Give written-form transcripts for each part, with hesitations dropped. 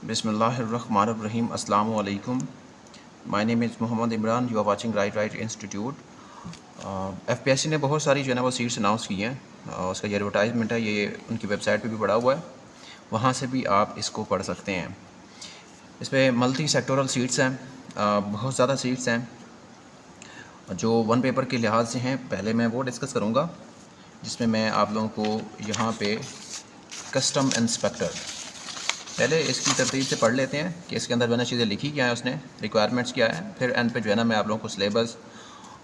Bismillahirrahmanirrahim. Assalamu alaikum. My name is Muhammad Imran. You are watching Right Institute. FPSC ने बहुत सारी जो है ना वो सीट्स अनाउंस की हैं। उसका ये एडवर्टाइजमेंट है, ये उनकी वेबसाइट पे भी पड़ा हुआ है, वहाँ से भी आप इसको पढ़ सकते हैं। इस पर मल्टी सेक्टोरल सीट्स हैं, बहुत ज़्यादा सीट्स हैं जो वन पेपर के लिहाज से हैं। पहले मैं वो डिस्कस करूँगा जिसमें मैं आप लोगों को यहाँ पे कस्टम इंस्पेक्टर, पहले इसकी तरतीब से पढ़ लेते हैं कि इसके अंदर जो है ना चीज़ें लिखी क्या है, उसने रिक्वायरमेंट्स क्या है, फिर एंड पे जो है ना मैं आप लोगों को सिलेबस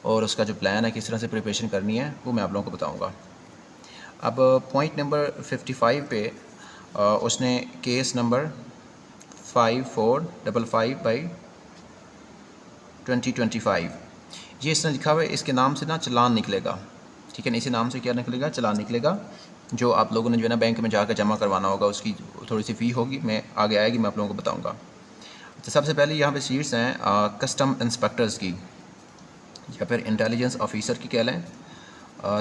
और उसका जो प्लान है किस तरह से प्रिपरेशन करनी है वो मैं आप लोगों को बताऊंगा। अब पॉइंट नंबर 55 पे उसने केस नंबर 5455/2025 ये इसने लिखा हुआ है। इसके नाम से ना चालान निकलेगा, ठीक है ना, इसी नाम से क्या निकलेगा, चालान निकलेगा, जो आप लोगों ने जो है ना बैंक में जाकर जमा करवाना होगा। उसकी थोड़ी सी फ़ी होगी, मैं आगे आएगी, मैं आप लोगों को बताऊंगा। तो सबसे पहले यहाँ पे सीट्स हैं कस्टम इंस्पेक्टर्स की या फिर इंटेलिजेंस ऑफिसर की कह लें।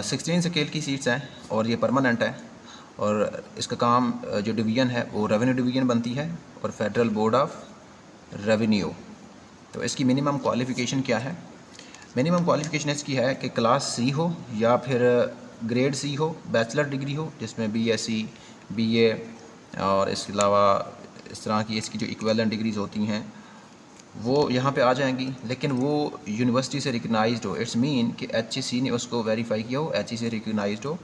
16 स्केल की सीट्स हैं और ये परमानेंट है, और इसका काम जो डिवीज़न है वो रेवेन्यू डिवीज़न बनती है और फेडरल बोर्ड ऑफ रेवेन्यू। तो इसकी मिनिमम क्वालिफ़िकेशन क्या है? मिनिमम क्वालिफ़िकेशन इसकी है कि क्लास सी हो या फिर ग्रेड सी हो, बैचलर डिग्री हो जिसमें BSc BA और इसके अलावा इस तरह की इसकी जो इक्विवेलेंट डिग्रीज़ होती हैं वो यहाँ पे आ जाएंगी, लेकिन वो यूनिवर्सिटी से रिकगनाइज्ड हो। इट्स मीन कि HEC ने उसको वेरीफाई किया हो, HEC से रिकगनाइज्ड हो।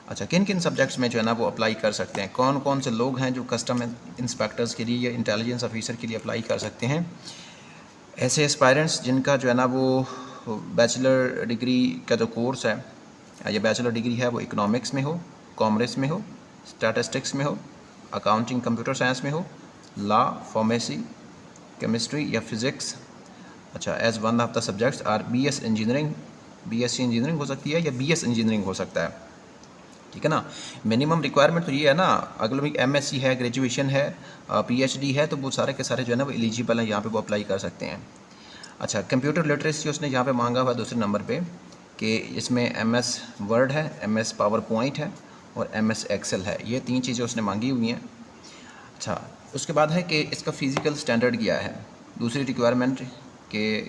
अच्छा, किन किन सब्जेक्ट्स में जो है ना वो अप्लाई कर सकते हैं, कौन कौन से लोग हैं जो कस्टम इंस्पेक्टर्स के लिए या इंटेलिजेंस ऑफिसर के लिए अप्लाई कर सकते हैं? ऐसे एस्पायरेंट्स जिनका जो है ना वो बैचलर डिग्री का जो कोर्स है या बैचलर डिग्री है वो इकोनॉमिक्स में हो, कॉमर्स में हो, स्टैटिस्टिक्स में हो, अकाउंटिंग कंप्यूटर साइंस में हो, लॉ, फार्मेसी, केमिस्ट्री या फिज़िक्स। अच्छा, as one of the subjects are BS engineering, BSc engineering हो सकती है या BS इंजीनियरिंग हो सकता है, ठीक है ना। मिनिमम रिक्वायरमेंट तो ये है ना, अगर भी MSc है, ग्रेजुएशन है, PhD है, तो वो सारे के सारे जो है ना वो एलिजिबल हैं, यहाँ पे वो अप्लाई कर सकते हैं। अच्छा, कंप्यूटर लिटरेसी उसने यहाँ पे मांगा हुआ दूसरे नंबर पे कि इसमें MS वर्ड है, MS पावर पॉइंट है और MS एक्सेल है, ये 3 चीज़ें उसने मांगी हुई हैं। अच्छा, उसके बाद है कि इसका फ़िज़िकल स्टैंडर्ड क्या है, दूसरी रिक्वायरमेंट के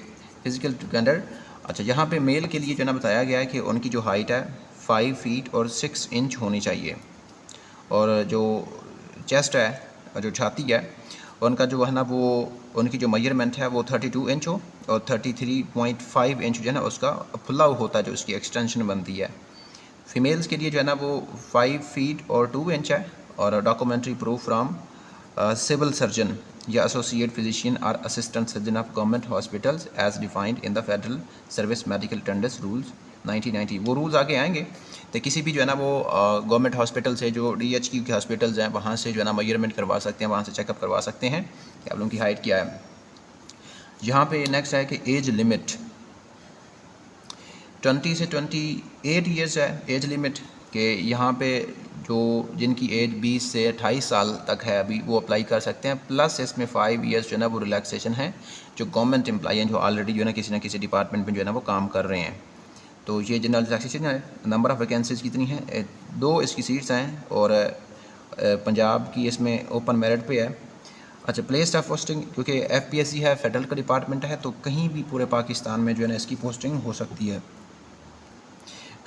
फ़िज़िकल स्टैंडर्ड। अच्छा, यहाँ पे मेल के लिए जो ना बताया गया है कि उनकी जो हाइट है 5 फीट और 6 इंच होनी चाहिए, और जो चेस्ट है और जो छाती है उनका जो है ना वो उनकी जो मेजरमेंट है वो 32 इंच हो, और 33.5 इंच जो है ना उसका फुला होता है, जो उसकी एक्सटेंशन बनती है। फीमेल्स के लिए जो है ना वो 5 फीट और 2 इंच है, और documentary proof from civil surgeon या एसोसिएट फिजिशियन और assistant surgeon of government hospitals as defined in the federal service medical attendance rules 1990। वो रूल्स आगे आएंगे, तो किसी भी जो है ना वो गवर्नमेंट हॉस्पिटल से, जो DHQ के हॉस्पिटल्स हैं, वहाँ से जो है ना मेजरमेंट करवा सकते हैं, वहाँ से चेकअप करवा सकते हैं कि आप लोगों की हाइट क्या है। यहाँ पे नेक्स्ट है कि एज लिमिट 20 से 28 ईयर्स है एज लिमिट, कि यहाँ पे जो जिनकी एज 20 से 28 साल तक है अभी वो अप्लाई कर सकते हैं। प्लस इसमें 5 ईयर्स जो है ना वो रिलैक्सेशन है जो गवर्नमेंट एम्प्लॉई हैं, जो ऑलरेडी जो है ना किसी डिपार्टमेंट में जो है ना वो काम कर रहे हैं। तो ये जनरल रिलैक्सेशन है। नंबर ऑफ़ वैकेंसीज़ कितनी हैं? 2 इसकी सीट्स हैं, और पंजाब की इसमें ओपन मेरिट पे है। अच्छा, प्लेस ऑफ पोस्टिंग, क्योंकि FPSC है, फेडरल का डिपार्टमेंट है, तो कहीं भी पूरे पाकिस्तान में जो है ना इसकी पोस्टिंग हो सकती है।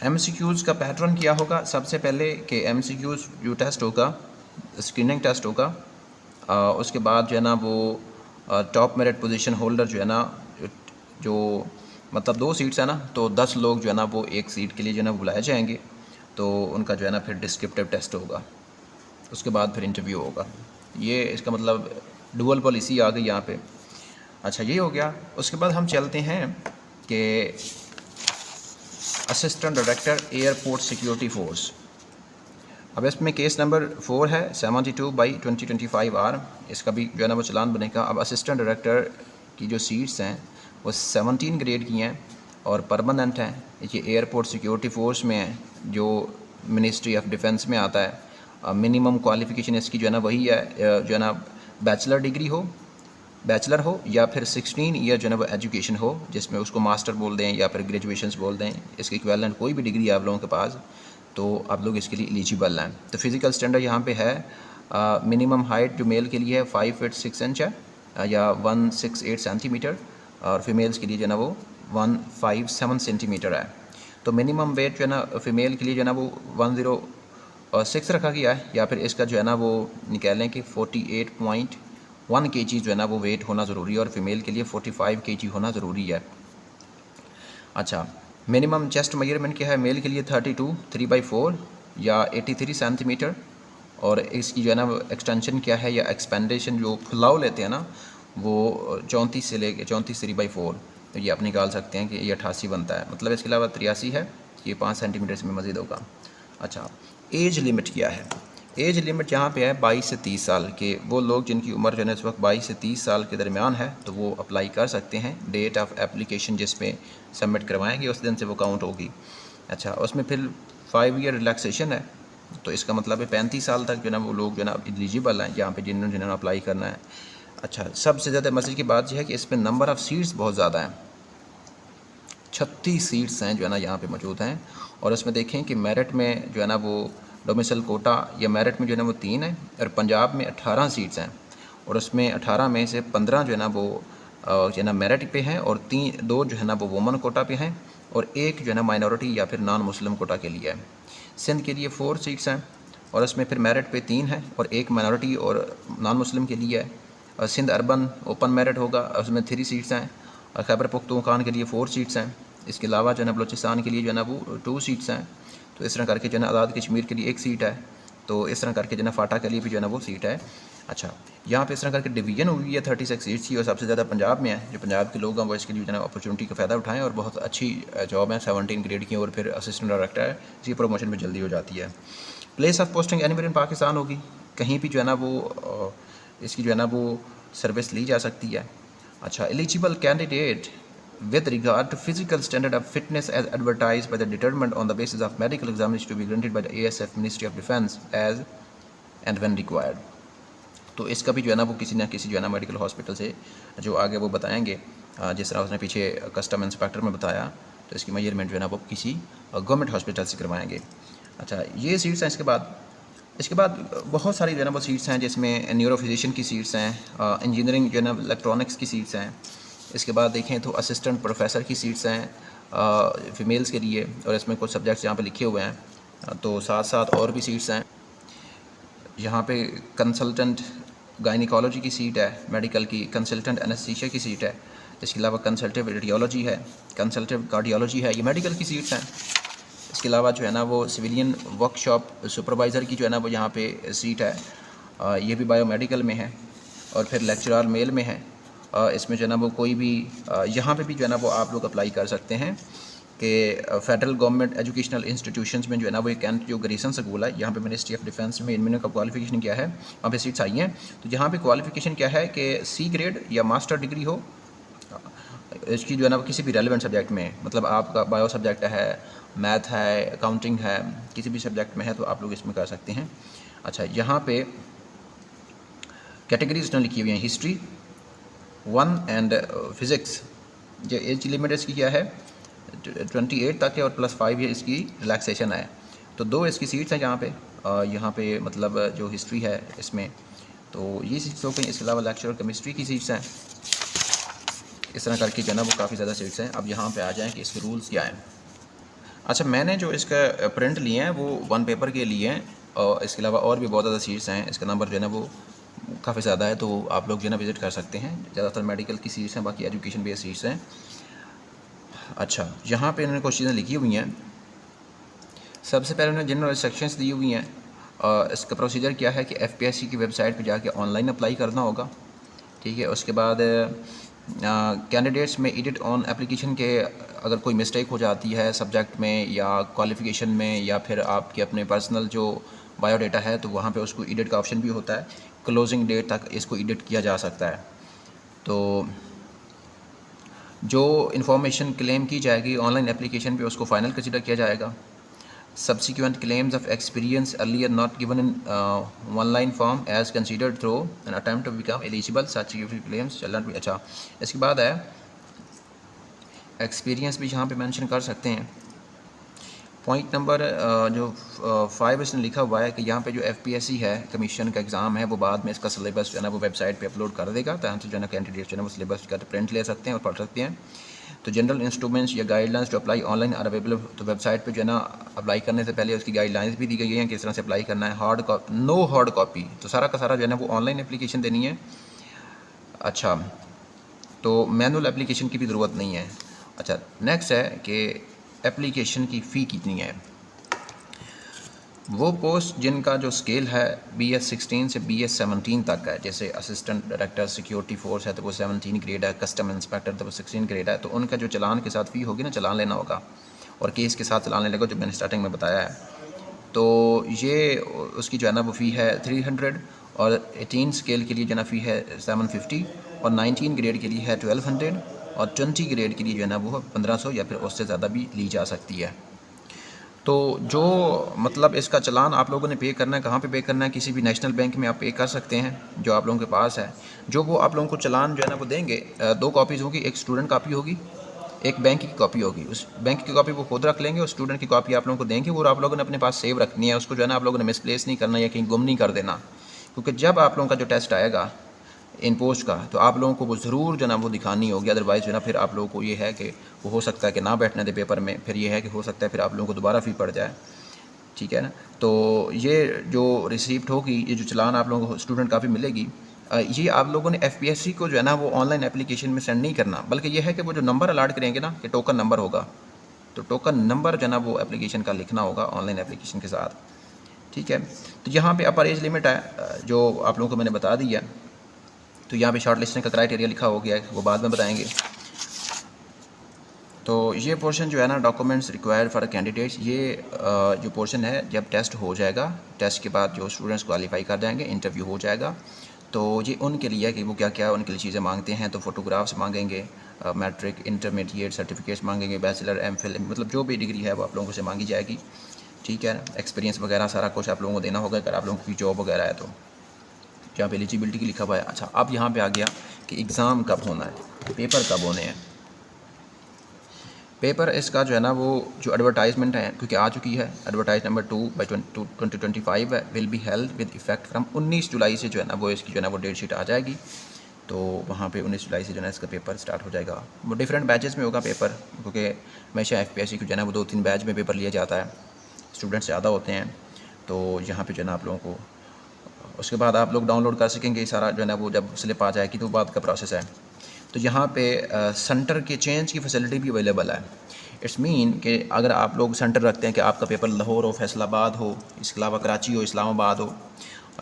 MCQs का पैटर्न क्या होगा? सबसे पहले कि MCQs जो टेस्ट होगा, स्क्रीनिंग टेस्ट होगा, उसके बाद जो है ना वो टॉप मेरिट पोजीशन होल्डर जो है ना, जो मतलब 2 सीट्स है ना, तो 10 लोग जो है ना वो एक सीट के लिए जो है ना बुलाए जाएंगे, तो उनका जो है ना फिर डिस्क्रिप्टिव टेस्ट होगा, उसके बाद फिर इंटरव्यू होगा। ये इसका मतलब डुअल पॉलिसी आ गई यहाँ पे। अच्छा, ये हो गया। उसके बाद हम चलते हैं कि assistant director airport security force. अब इसमें केस नंबर 4 है 72/2025 R, इसका भी जो है ना वो चलान बनेगा। अब असिस्टेंट डायरेक्टर की जो सीट्स हैं वो 17 ग्रेड की हैं और परमानेंट हैं। ये एयरपोर्ट सिक्योरिटी फोर्स में है, जो मिनिस्ट्री ऑफ डिफेंस में आता है। मिनिमम क्वालिफ़िकेशन इसकी जो है ना वही है, जो है ना बैचलर डिग्री हो, बैचलर हो, या फिर 16 ईयर जो है वो एजुकेशन हो, जिसमें उसको मास्टर बोल दें या फिर ग्रेजुएशंस बोल दें, इसके इक्विवेलेंट कोई भी डिग्री है आप लोगों के पास, तो आप लोग इसके लिए एलिजिबल हैं। तो फिज़िकल स्टैंडर्ड यहाँ पे है मिनिमम हाइट जो मेल के लिए है 5 फीट 6 इंच है या 168 सेंटीमीटर, और फीमेल्स के लिए जो है ना वो 157 सेंटीमीटर है। तो मिनिमम वेट जो है ना फीमेल के लिए जो है ना वो 106 रखा गया है, या फिर इसका जो है ना वो निकालें कि 48.1 kg जो है ना वो वेट होना ज़रूरी है, और फीमेल के लिए 45 kg होना ज़रूरी है। अच्छा, मिनिमम चेस्ट मेजरमेंट क्या है मेल के लिए 32 3/4 या 83 सेंटीमीटर, और इसकी जो है ना एक्सटेंशन क्या है या एक्सपेंडेशन जो फुलाव लेते हैं ना वो 34 से लेके 34 3/4, तो ये आप निकाल सकते हैं कि ये 88 बनता है, मतलब इसके अलावा 83 है, ये 5 सेंटीमीटर इसमें मज़ीद होगा। अच्छा, एज लिमिट क्या है? एज लिमिट यहाँ पे है 22 से 30 साल के वो लोग जिनकी उम्र जो है इस वक्त 22 से 30 साल के दरमियान है, तो वो अप्लाई कर सकते हैं। डेट ऑफ एप्लीकेशन जिस पे सबमिट करवाएंगे उस दिन से वो काउंट होगी। अच्छा, उसमें फिर 5 ईयर रिलैक्सेशन है, तो इसका मतलब है 35 साल तक जो है ना वो लोग जो है ना एलिजिबल हैं यहाँ पे जिन्होंने अप्लाई करना है। अच्छा, सबसे ज़्यादा मजे की बात यह है कि इस पर नंबर ऑफ़ सीट्स बहुत ज़्यादा हैं, 36 सीट्स हैं जो है ना यहाँ पे मौजूद हैं। और इसमें देखें कि मेरिट में जो है ना वो डोमिसल कोटा या मेरिट में जो है ना वो 3 है, और पंजाब में 18 सीट्स हैं, और उसमें 18 में से 15 जो है ना वो जो है ना मेरिट पे हैं, और 2 जो है ना वो वुमन कोटा पे हैं, और 1 जो है ना माइनॉरिटी या फिर नॉन मुस्लिम कोटा के लिए है। सिंध के लिए 4 सीट्स हैं, और उसमें फिर मेरिट पे 3 है, और 1 माइनॉरिटी और नॉन मुस्लिम के लिए है। और सिंध अर्बन ओपन मेरिट होगा, उसमें 3 सीट्स हैं, और खैबर पख्तूनख्वा के लिए 4 सीट्स हैं। इसके अलावा जो है ना बलूचिस्तान के लिए जो है ना वो 2 सीट्स हैं। तो इस तरह करके जो है ना आज़ाद कश्मीर के लिए 1 सीट है, तो इस तरह करके जो है ना फाटा के लिए भी जो है ना वो सीट है। अच्छा, यहाँ पे इस तरह करके डिवीजन हुई है 36 सीट्स की, और सबसे ज़्यादा पंजाब में है। जो पंजाब के लोग हैं वो इसके लिए जो है ना अपॉर्चुनिटी का फ़ायदा उठाएं, और बहुत अच्छी जॉब है, 17 ग्रेड की, और फिर असिस्टेंट डायरेक्टर है, इसकी प्रमोशन भी जल्दी हो जाती है। Place of posting anywhere in Pakistan होगी, कहीं भी जो है ना वो इसकी जो है ना वो सर्विस ली जा सकती है। अच्छा, eligible candidate with regard to physical standard of fitness as advertised by the determined on the basis of medical examination to be granted by the ASF Ministry of Defence as and when required। तो इसका भी जो है ना वो किसी ना किसी जो है ना मेडिकल हॉस्पिटल से जो आगे वो बताएंगे, जिस तरह उसने पीछे कस्टम इंस्पेक्टर में बताया, तो इसकी मेजरमेंट जो है ना वो किसी गवर्नमेंट हॉस्पिटल से करवाएंगे। अच्छा, ये सीट्स हैं। इसके बाद बहुत सारी जो है ना वो सीट्स हैं, जिसमें न्यूरो फिजिशियन की सीट्स हैं, इंजीनियरिंग जो है ना इलेक्ट्रॉनिक्स की सीट्स हैं। इसके बाद देखें तो असिस्टेंट प्रोफेसर की सीट्स हैं फ़ीमेल्स के लिए, और इसमें कुछ सब्जेक्ट्स यहाँ पे लिखे हुए हैं। तो साथ साथ और भी सीट्स हैं यहाँ पे। कंसल्टेंट गायनिकोलॉजी की सीट है मेडिकल की, कंसल्टेंट एनेस्थीसिया की सीट है, इसके अलावा कंसल्टेटिव रेडियोलॉजी है, कंसल्टेटिव कार्डियोलॉजी है, ये मेडिकल की सीट्स हैं। इसके अलावा जो है ना वो सिविलियन वर्कशॉप सुपरवाइज़र की जो है ना वो यहाँ पे सीट है, ये भी बायोमेडिकल में है, और फिर लेक्चरर मेल में है। इसमें जो है ना वो कोई भी यहाँ पे भी जो है ना वो आप लोग अप्लाई कर सकते हैं कि फेडरल गवर्नमेंट एजुकेशनल इंस्टीट्यूशंस में जो है ना वो एक कैंट जो ग्रेसन स्कूल है, यहाँ पे मिनिस्ट्री ऑफ डिफेंस में इनमें का क्वालिफिकेशन क्या है, वहाँ पे सीट्स आई हैं। तो यहाँ पे क्वालिफिकेशन क्या है कि C ग्रेड या मास्टर डिग्री हो, इसकी जो है ना वो किसी भी रेलिवेंट सब्जेक्ट में, मतलब आपका बायो सब्जेक्ट है, मैथ है, अकाउंटिंग है, किसी भी सब्जेक्ट में है तो आप लोग इसमें कर सकते हैं। अच्छा, यहाँ पे कैटेगरीज उसने लिखी हुई हैं, हिस्ट्री 1 एंड फिज़िक्स। जो एज लिमिट इसकी क्या है 28 तक है, और +5 ईयर इसकी रिलैक्सेशन है। तो 2 इसकी सीट्स हैं यहाँ पे मतलब जो हिस्ट्री है इसमें, तो ये सीट्स हो गई। इसके अलावा लेक्चरर केमिस्ट्री की सीट्स हैं। इस तरह करके जो है ना वो काफ़ी ज़्यादा सीट्स हैं। अब यहाँ पे आ जाएँ कि इसके रूल्स क्या हैं। अच्छा, मैंने जो इसका प्रिंट लिए हैं वो 1 पेपर के लिए हैं, और इसके अलावा और भी बहुत ज़्यादा सीट्स हैं। इसका नंबर जो है ना वो काफ़ी ज़्यादा है, तो आप लोग जो है ना विज़िट कर सकते हैं। ज़्यादातर मेडिकल की सीट्स हैं, बाकी एजुकेशन बेस्ड सीट्स हैं। अच्छा, यहाँ पे इन्होंने कुछ चीज़ें लिखी हुई हैं। सबसे पहले उन्होंने जनरल इंस्ट्रक्शंस दी हुई हैं। इसका प्रोसीजर क्या है कि FPSC की वेबसाइट पे जाके ऑनलाइन अप्लाई करना होगा, ठीक है। उसके बाद कैंडिडेट्स में एडिट ऑन एप्लीकेशन के अगर कोई मिस्टेक हो जाती है सब्जेक्ट में या क्वालिफ़िकेशन में या फिर आपके अपने पर्सनल जो बायोडाटा है, तो वहाँ पे उसको एडिट का ऑप्शन भी होता है। क्लोजिंग डेट तक इसको एडिट किया जा सकता है। तो जो इन्फॉर्मेशन क्लेम की जाएगी ऑनलाइन एप्लीकेशन पे उसको फ़ाइनल कंसिडर किया जाएगा। Subsequent claims of experience earlier not given in one-line form as considered through an attempt to become eligible, such claims shall not be। अच्छा, इसके बाद है एक्सपीरियंस भी यहाँ पे मेंशन कर सकते हैं। पॉइंट नंबर जो 5 इसने लिखा हुआ है कि यहाँ पे जो FPSC है, कमीशन का एग्ज़ाम है, वो बाद में इसका सिलेबस जो है ना वो वेबसाइट पे अपलोड कर देगा, ताकि जो है ना कैंडिडेट जो है ना वो सिलेबस का प्रिंट ले सकते हैं और पढ़ सकते हैं। तो जनरल इंस्ट्रूमेंट्स या गाइडलाइंस जो अप्लाई ऑनलाइन आर अवेलेबल, तो वेबसाइट पे जो है ना अप्लाई करने से पहले उसकी गाइडलाइंस भी दी गई है किस तरह से अप्लाई करना है। नो हार्ड कॉपी, तो सारा का सारा जो है ना वो ऑनलाइन एप्लीकेशन देनी है। अच्छा, तो मैनुअल एप्लीकेशन की भी ज़रूरत नहीं है। अच्छा, नेक्स्ट है कि एप्लीकेशन की फ़ी कितनी है। वो पोस्ट जिनका जो स्केल है BS 16 से BS 17 तक है, जैसे असिस्टेंट डायरेक्टर सिक्योरिटी फोर्स है तो वो 17 ग्रेड है, कस्टम इंस्पेक्टर तो वो 16 ग्रेड है, तो उनका जो चालान के साथ फ़ी होगी ना, चालान लेना होगा और केस के साथ चालान लेने को, जो मैंने स्टार्टिंग में बताया है। तो ये उसकी जो है ना वो फ़ी है 300, और 18 स्केल के लिए जो है ना फ़ी है 750, और 19 ग्रेड के लिए है 1200, और 20 ग्रेड के लिए जो है ना वो 1500 या फिर उससे ज़्यादा भी ली जा सकती है। तो जो मतलब इसका चालान आप लोगों ने पे करना है, कहाँ पे पे करना है, किसी भी नेशनल बैंक में आप पे कर सकते हैं जो आप लोगों के पास है। जो वो आप लोगों को चालान जो है ना वो देंगे, 2 कॉपीज़ होगी, एक स्टूडेंट कॉपी होगी, एक बैंक की कॉपी होगी। उस बैंक की कॉपी वो खुद रख लेंगे और स्टूडेंट की कॉपी आप लोगों को देंगे, और आप लोगों ने अपने पास सेव रखनी है। उसको जो है ना आप लोगों ने मिसप्लेस नहीं करना या कहीं गुम नहीं कर देना, क्योंकि जब आप लोगों का जो टेस्ट आएगा इन पोस्ट का, तो आप लोगों को वो ज़रूर जो है ना वो दिखानी होगी। अदरवाइज़ जो है ना फिर आप लोगों को ये है कि वो हो सकता है कि ना बैठने दे पेपर में, फिर ये है कि हो सकता है फिर आप लोगों को दोबारा फ़ी पड़ जाए। ठीक है ना। तो ये जो रिसिप्ट होगी, ये जो चालान आप लोगों को स्टूडेंट काफ़ी मिलेगी, ये आप लोगों ने FPSC को जो है ना वो ऑनलाइन एप्लीकेशन में सेंड नहीं करना, बल्कि ये है कि वो जो नंबर अलाट करेंगे ना, कि टोकन नंबर होगा, तो टोकन नंबर जो है ना वो एप्लीकेशन का लिखना होगा ऑनलाइन एप्लीकेशन के साथ। ठीक है। तो यहाँ पे अपर एज लिमिट है जो आप लोगों को मैंने बता दी है। तो यहाँ पे शॉर्ट लिस्टिंग का क्राइटेरिया लिखा हो गया है, वो बाद में बताएंगे। तो ये पोर्शन जो है ना, डॉक्यूमेंट्स रिक्वायर्ड फॉर कैंडिडेट्स, ये जो पोर्शन है जब टेस्ट हो जाएगा, टेस्ट के बाद जो स्टूडेंट्स क्वालिफाई कर जाएंगे, इंटरव्यू हो जाएगा, तो ये उनके लिए है कि वो क्या क्या उनके लिए चीज़ें मांगते हैं। तो फ़ोटोग्राफ्स मांगेंगे, मैट्रिक इंटरमीडिएट सर्टिफिकेट्स मांगेंगे, बैचलर MPhil, मतलब जो भी डिग्री है वो आप लोगों से मांगी जाएगी। ठीक है। एक्सपीरियंस वगैरह सारा कुछ आप लोगों को देना होगा अगर आप लोगों की जॉब वगैरह है तो। जहाँ पे एलिजिबिलिटी की लिखा हुआ है। अच्छा, अब यहाँ पे आ गया कि एग्ज़ाम कब होना है, पेपर कब होने हैं। पेपर इसका जो है ना वो जो एडवर्टाइजमेंट है, क्योंकि आ चुकी है, एडवर्टाइज नंबर 2/2025 है, will be held with effect from 19 जुलाई से जो है ना वो इसकी जो है ना वो डेट शीट आ जाएगी। तो वहाँ पे 19 जुलाई से जो है ना इसका पेपर स्टार्ट हो जाएगा। वो डिफरेंट बैचेस में होगा पेपर, क्योंकि हमेशा FPSC को जो है ना वो 2-3 बैच में पेपर लिया जाता है, स्टूडेंट्स ज़्यादा होते हैं। तो यहाँ पे जो है ना आप लोगों को, उसके बाद आप लोग डाउनलोड कर सकेंगे सारा जो है ना वो, जब स्लिप आ जाएगी तो बाद का प्रोसेस है। तो यहाँ पे सेंटर के चेंज की फैसिलिटी भी अवेलेबल है। इट्स मीन कि अगर आप लोग सेंटर रखते हैं कि आपका पेपर लाहौर हो, फैसलाबाद हो, इसके अलावा कराची हो, इस्लामाबाद हो,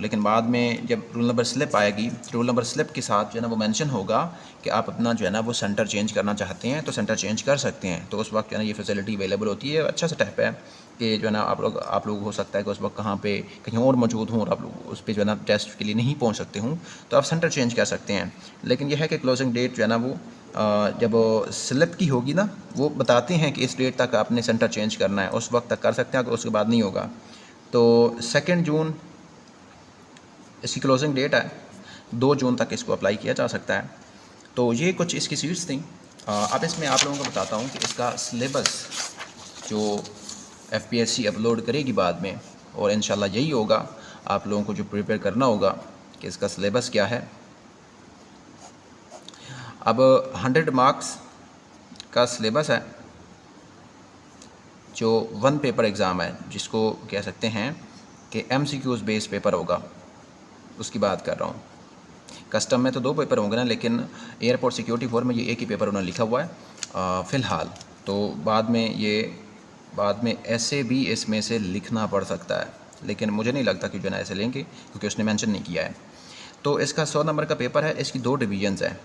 लेकिन बाद में जब रोल नंबर स्लिप आएगी, रोल नंबर स्लिप के साथ जो है ना वो मेंशन होगा कि आप अपना जो है ना वो सेंटर चेंज करना चाहते हैं, तो सेंटर चेंज कर सकते हैं। तो उस वक्त जो है ना ये फैसिलिटी अवेलेबल होती है। अच्छा स्टेप है कि जो है ना आप लोग हो सकता है कि उस वक्त कहाँ पे कहीं और मौजूद हों और आप लोग उस पर जो है ना टेस्ट के लिए नहीं पहुँच सकते हों, तो आप सेंटर चेंज कर सकते हैं। लेकिन यह है कि क्लोजिंग डेट जो है ना वो जब स्लिप की होगी ना, वो बताते हैं कि इस डेट तक आपने सेंटर चेंज करना है, उस वक्त तक कर सकते हैं, अगर उसके बाद नहीं होगा तो 2 जून इसकी क्लोजिंग डेट है, 2 जून तक इसको अप्लाई किया जा सकता है। तो ये कुछ इसकी सीट्स थी। अब इसमें आप लोगों को बताता हूँ कि इसका सिलेबस जो FPSC अपलोड करेगी बाद में, और इंशाल्लाह यही होगा आप लोगों को जो प्रिपेयर करना होगा कि इसका सिलेबस क्या है। अब 100 मार्क्स का सिलेबस है, जो 1 पेपर एग्ज़ाम है, जिसको कह सकते हैं कि MCQs बेस्ड पेपर होगा, उसकी बात कर रहा हूँ। कस्टम में तो 2 पेपर होंगे ना, लेकिन एयरपोर्ट सिक्योरिटी फोर्स में ये एक ही पेपर उन्होंने लिखा हुआ है फ़िलहाल। तो बाद में ऐसे भी इसमें से लिखना पड़ सकता है, लेकिन मुझे नहीं लगता कि जो है ना ऐसे लेंगे, क्योंकि उसने मेंशन नहीं किया है। तो इसका 100 नंबर का पेपर है, इसकी 2 डिवीजन्स हैं,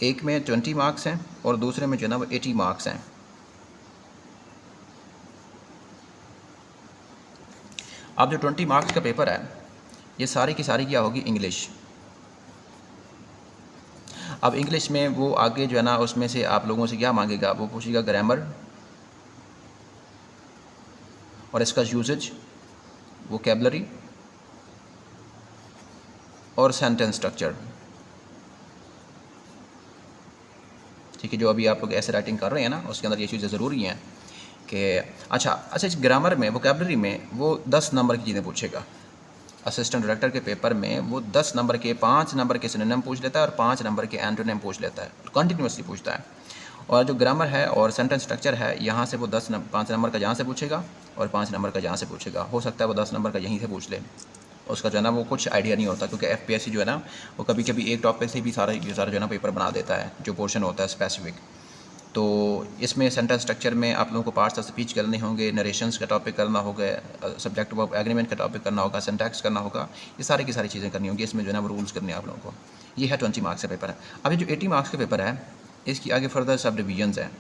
एक में 20 मार्क्स हैं और दूसरे में जो है ना वो 80 मार्क्स हैं। अब जो 20 मार्क्स का पेपर है, ये सारी की सारी क्या होगी, इंग्लिश। अब इंग्लिश में वो आगे जो है ना उसमें से आप लोगों से क्या मांगेगा, वो पूछेगा ग्रामर और इसका यूजेज, वोकैबुलरी और सेंटेंस स्ट्रक्चर। ठीक है, जो अभी आप लोग ऐसे राइटिंग कर रहे हैं ना, उसके अंदर ये चीज़ें ज़रूरी हैं कि अच्छा इस ग्रामर में वोकेबलरी में वो 10 नंबर की चीज़ें पूछेगा। असिस्टेंट डायरेक्टर के पेपर में वो 10 नंबर के 5 नंबर के सिनोनिम पूछ लेता है और 5 नंबर के एंटोनिम पूछ लेता है, कंटिन्यूसली पूछता है। और जो ग्रामर है और सेंटेंस स्ट्रक्चर है, यहाँ से वो 5 नंबर का यहाँ से पूछेगा और 5 नंबर का यहाँ से पूछेगा। हो सकता है वो 10 नंबर का यहीं से पूछ ले, उसका जो है ना वो कुछ आइडिया नहीं होता, क्योंकि एफपीएससी जो है ना वो कभी कभी एक टॉपिक से भी सारा जो है ना पेपर बना देता है, जो पोर्शन होता है स्पेसिफिक। तो इसमें सेंटेंस स्ट्रक्चर में आप लोगों को पार्ट्स ऑफ स्पीच करने होंगे, नरेशंस का टॉपिक करना होगा, सब्जेक्ट वर्ब एग्रीमेंट का टॉपिक करना होगा, सिंटैक्स करना होगा, ये सारी की सारी चीज़ें करनी होंगी। इसमें जो है ना वो रूल्स करने हैं आप लोगों को। ये है 20 मार्क्स का पेपर है। अभी जो 80 मार्क्स का पेपर है, इसकी आगे फर्दर सब डिवीजन्स हैं।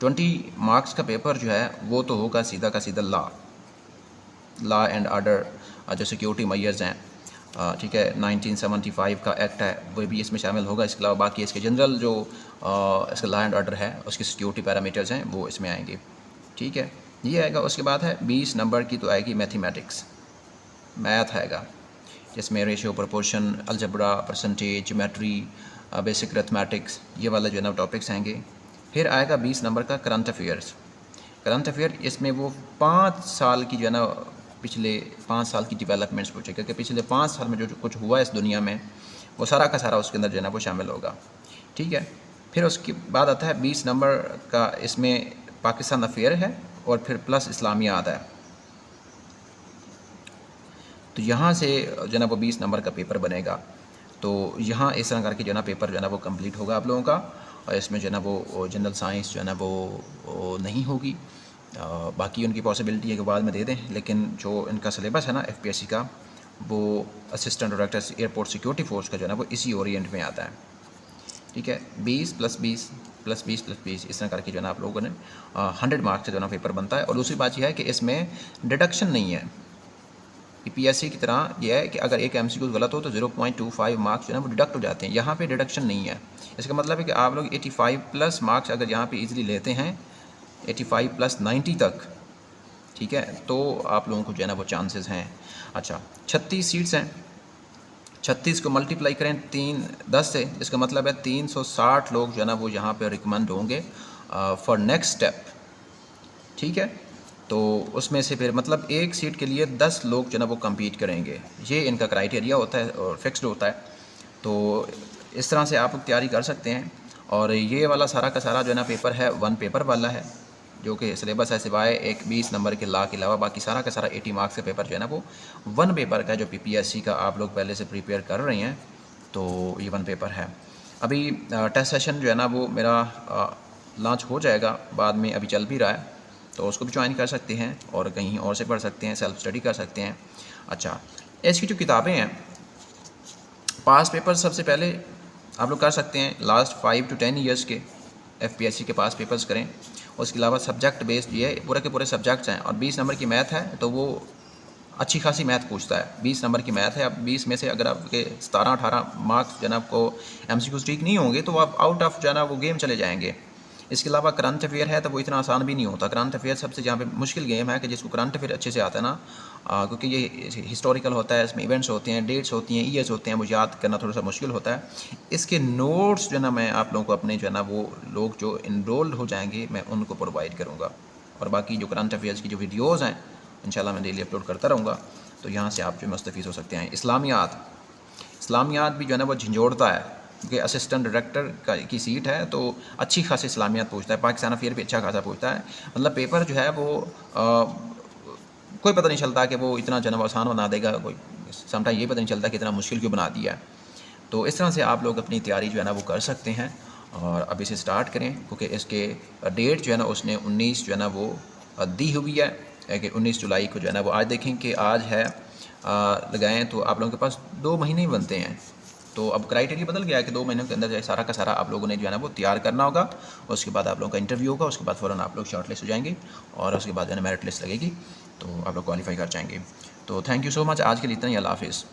20 मार्क्स का पेपर जो है वो तो होगा सीधा का सीधा लॉ एंड ऑर्डर, जो सिक्योरिटी मेजर्स हैं, ठीक है, 1975 का एक्ट है, वो भी इसमें शामिल होगा। इसके अलावा बाकी इसके जनरल जो इसका लॉ एंड ऑर्डर है, उसकी सिक्योरिटी पैरामीटर्स हैं, वो इसमें आएंगे, ठीक है, ये आएगा। उसके बाद है 20 नंबर की तो आएगी मैथमेटिक्स, मैथ आएगा, जिसमें ratio, proportion, algebra, percentage, geometry, basic arithmetics, ये वाला जो है ना टॉपिक्स आएंगे। फिर आएगा 20 नंबर का करंट अफेयर्स। करंट अफेयर इसमें वो 5 साल की जो है ना, पिछले 5 साल की डेवलपमेंट्स पूछे, क्योंकि पिछले 5 साल में जो कुछ हुआ इस दुनिया में, वो सारा का सारा उसके अंदर जो है ना वो शामिल होगा, ठीक है। फिर उसके बाद आता है 20 नंबर का, इसमें पाकिस्तान अफेयर है और फिर प्लस इस्लामियात है। तो यहाँ से जो है ना वो 20 नंबर का पेपर बनेगा। तो यहाँ इस तरह करके जो है ना पेपर जो है ना वो कंप्लीट होगा आप लोगों का। और इसमें जो है ना वो जनरल साइंस जो है ना वो नहीं होगी, बाकी उनकी पॉसिबिलिटी है कि बाद में दे दें, लेकिन जो इनका सिलेबस है ना एफपीएससी का, वो assistant director airport security force का जो है ना वो इसी ओरिएंट में आता है, ठीक है। 20 + 20 + 20 + 20 इस तरह करके जो है ना आप लोगों ने 100 मार्क्स का जो है ना पेपर बनता है। और दूसरी बात यह है कि इसमें डिडक्शन नहीं है। पीएससी की तरह यह है कि अगर एक एमसीक्यू गलत हो तो 0.25 मार्क्स जो है ना वो डिडक्ट हो जाते हैं। यहाँ पे डिडक्शन नहीं है। इसका मतलब है कि आप लोग 85+ मार्क्स अगर यहाँ पे इजीली लेते हैं, 85 + 90 तक, ठीक है, तो आप लोगों को जो है ना वो चांसेस हैं। अच्छा, 36 सीट्स हैं, 36 को मल्टीप्लाई करें 10 से, इसका मतलब है 360 लोग जो है ना वो यहाँ पे रिकमेंड होंगे फॉर नेक्स्ट स्टेप, ठीक है। तो उसमें से फिर मतलब एक सीट के लिए 10 लोग जो है ना वो कम्पीट करेंगे, ये इनका क्राइटेरिया होता है और फिक्स्ड होता है। तो इस तरह से आप तैयारी कर सकते हैं। और ये वाला सारा का सारा जो है ना पेपर है 1 पेपर वाला है, जो कि सिलेबस है, सिवाय एक 20 नंबर के लॉ के अलावा बाकी सारा का सारा 80 मार्क्स का पेपर जो है ना वो 1 पेपर का है, जो पीपीएससी का आप लोग पहले से प्रिपेयर कर रहे हैं। तो ये 1 पेपर है। अभी टेस्ट सेशन जो है ना वो मेरा लॉन्च हो जाएगा बाद में, अभी चल भी रहा है, तो उसको भी ज्वाइन कर सकते हैं और कहीं और से पढ़ सकते हैं, सेल्फ स्टडी कर सकते हैं। अच्छा, इसकी जो किताबें हैं, पास पेपर सबसे पहले आप लोग कर सकते हैं लास्ट 5 to 10 ईयर्स के एफपीएससी के पास पेपर्स करें। उसके अलावा सब्जेक्ट बेस्ड ये पूरे के पूरे सब्जेक्ट्स हैं। और 20 नंबर की मैथ है तो वो अच्छी खासी मैथ पूछता है। 20 नंबर की मैथ है। अब 20 में से अगर आपके 17-18 मार्क्स जो है ना आपको एमसीक्यूज ठीक नहीं होंगे तो आप आउट ऑफ जो है ना वो गेम चले जाएंगे। इसके अलावा करंट अफेयर है तो वो इतना आसान भी नहीं होता। करंट अफेयर सबसे जहाँ पे मुश्किल गेम है कि जिसको करंट अफेयर अच्छे से आता है ना, क्योंकि ये हिस्टोरिकल होता है, इसमें इवेंट्स होते हैं, डेट्स होती हैं, ईयर्स होते हैं, वो याद करना थोड़ा सा मुश्किल होता है। इसके नोट्स जो है ना मैं आप लोगों को अपने जो है ना वो लोग जो इनरोल्ड हो जाएंगे मैं उनको प्रोवाइड करूँगा। और बाकी जो करंट अफेयर्स की जो वीडियोज़ हैं इंशाल्लाह मैं डेली अपलोड करता रहूँगा, तो यहाँ से आप जो मुस्तफ़ीज़ हो सकते हैं। इस्लामियात भी जो है ना वो झंझोड़ता है, क्योंकि असिस्टेंट डायरेक्टर की सीट है तो अच्छी खासी इस्लामियात पूछता है। पाकिस्तान अफेयर भी अच्छा खासा पूछता है। मतलब पेपर जो है वो कोई पता नहीं चलता कि वो इतना जनाब आसान बना देगा, कोई समटाइम ये पता नहीं चलता कि इतना मुश्किल क्यों बना दिया है। तो इस तरह से आप लोग अपनी तैयारी जो है ना वो कर सकते हैं और अभी से स्टार्ट करें, क्योंकि इसके डेट जो है ना उसने 19 जो है ना वो दी हुई है कि 19 जुलाई को जो है ना वो, आज देखें कि आज है, लगाएं तो आप लोगों के पास 2 महीने ही बनते हैं। तो अब क्राइटेरिया बदल गया है कि 2 महीनों के अंदर सारा का सारा आप लोगों ने जो है ना वो तैयार करना होगा। उसके बाद आप लोगों का इंटरव्यू होगा, उसके बाद फ़ौरन आप लोग शॉर्ट लिस्ट हो जाएंगे और उसके बाद जो है ना मेरिट लिस्ट लगेगी तो आप लोग क्वालिफाई कर जाएंगे। तो थैंक यू सो मच, आज के लिए इतना ही। अल्लाह हाफ़िज़।